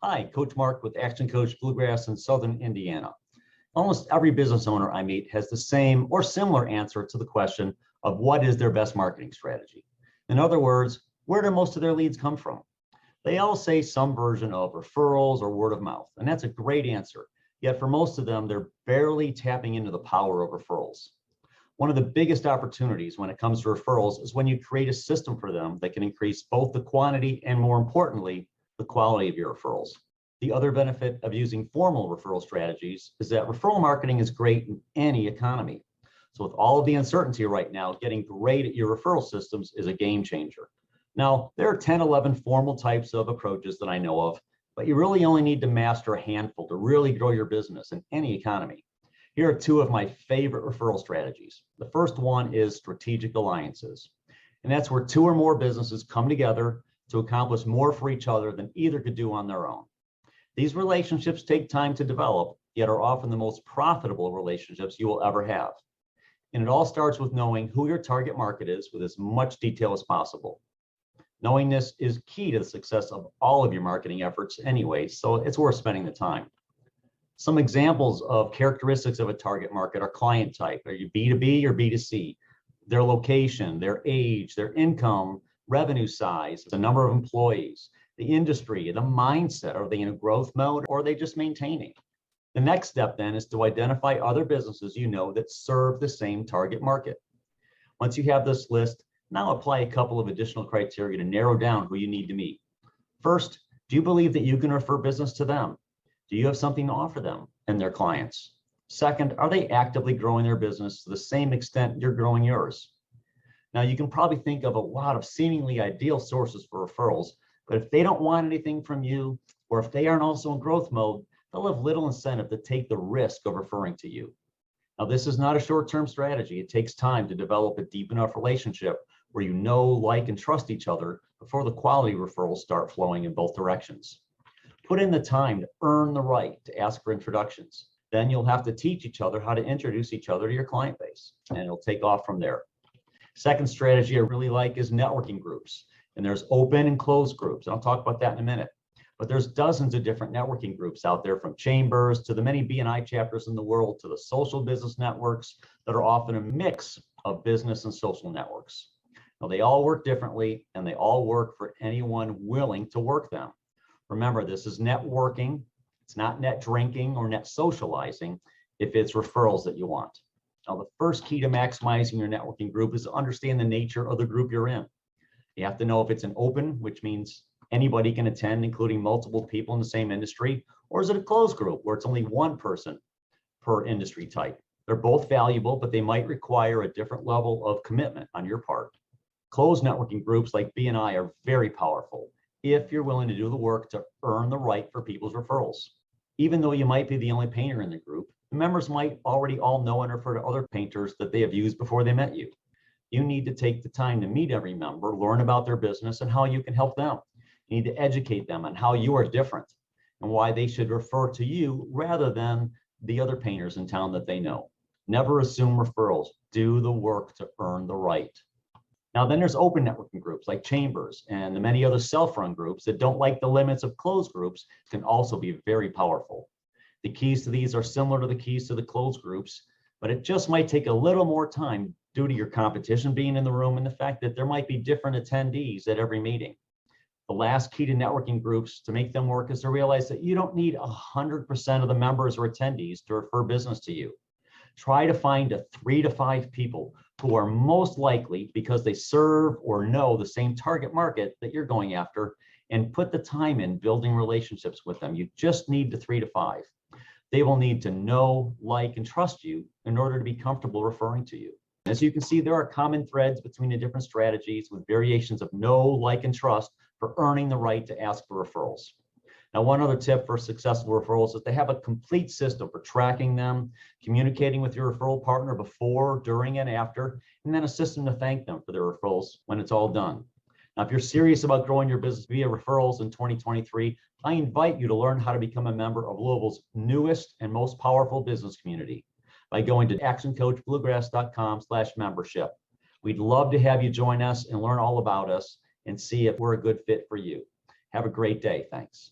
Hi, Coach Mark with Action Coach Bluegrass in Southern Indiana. Almost every business owner I meet has the same or similar answer to the question of what is their best marketing strategy. In other words, where do most of their leads come from? They all say some version of referrals or word of mouth, and that's a great answer. Yet for most of them, they're barely tapping into the power of referrals. One of the biggest opportunities when it comes to referrals is when you create a system for them that can increase both the quantity and, more importantly, the quality of your referrals. The other benefit of using formal referral strategies is that referral marketing is great in any economy. So with all of the uncertainty right now, getting great at your referral systems is a game changer. Now, there are 10, 11 formal types of approaches that I know of, but you really only need to master a handful to really grow your business in any economy. Here are two of my favorite referral strategies. The first one is strategic alliances, and that's where two or more businesses come together to accomplish more for each other than either could do on their own. These relationships take time to develop, yet are often the most profitable relationships you will ever have. And it all starts with knowing who your target market is with as much detail as possible. Knowing this is key to the success of all of your marketing efforts anyway, so it's worth spending the time. Some examples of characteristics of a target market are client type. Are you B2B or B2C? Their location, their age, their income, revenue size, the number of employees, the industry, the mindset. Are they in a growth mode or are they just maintaining? The next step then is to identify other businesses you know that serve the same target market. Once you have this list, now apply a couple of additional criteria to narrow down who you need to meet. First, do you believe that you can refer business to them? Do you have something to offer them and their clients? Second, are they actively growing their business to the same extent you're growing yours? Now, you can probably think of a lot of seemingly ideal sources for referrals, but if they don't want anything from you, or if they aren't also in growth mode, they'll have little incentive to take the risk of referring to you. Now, this is not a short-term strategy. It takes time to develop a deep enough relationship where you know, like, and trust each other before the quality referrals start flowing in both directions. Put in the time to earn the right to ask for introductions. Then you'll have to teach each other how to introduce each other to your client base, and it'll take off from there. Second strategy I really like is networking groups. And there's open and closed groups. And I'll talk about that in a minute. But there's dozens of different networking groups out there, from chambers to the many B&I chapters in the world to the social business networks that are often a mix of business and social networks. Now, they all work differently, and they all work for anyone willing to work them. Remember, this is networking. It's not net drinking or net socializing if it's referrals that you want. Now, the first key to maximizing your networking group is to understand the nature of the group you're in. You have to know if it's an open, which means anybody can attend, including multiple people in the same industry, or is it a closed group where it's only one person per industry type? They're both valuable, but they might require a different level of commitment on your part. Closed networking groups like B&I are very powerful if you're willing to do the work to earn the right for people's referrals. Even though you might be the only painter in the group, the members might already all know and refer to other painters that they have used before they met you. You need to take the time to meet every member, learn about their business and how you can help them. You need to educate them on how you are different and why they should refer to you rather than the other painters in town that they know. Never assume referrals. Do the work to earn the right. Now, then there's open networking groups like chambers, and the many other self-run groups that don't like the limits of closed groups can also be very powerful. The keys to these are similar to the keys to the closed groups, but it just might take a little more time due to your competition being in the room and the fact that there might be different attendees at every meeting. The last key to networking groups to make them work is to realize that you don't need 100% of the members or attendees to refer business to you. Try to find 3 to 5 people who are most likely because they serve or know the same target market that you're going after, and put the time in building relationships with them. You just need the 3 to 5. They will need to know, like, and trust you in order to be comfortable referring to you. As you can see, there are common threads between the different strategies with variations of know, like, and trust for earning the right to ask for referrals. Now, one other tip for successful referrals is to have a complete system for tracking them, communicating with your referral partner before, during, and after, and then a system to thank them for their referrals when it's all done. Now, if you're serious about growing your business via referrals in 2023, I invite you to learn how to become a member of Louisville's newest and most powerful business community by going to actioncoachbluegrass.com/membership. We'd love to have you join us and learn all about us and see if we're a good fit for you. Have a great day. Thanks.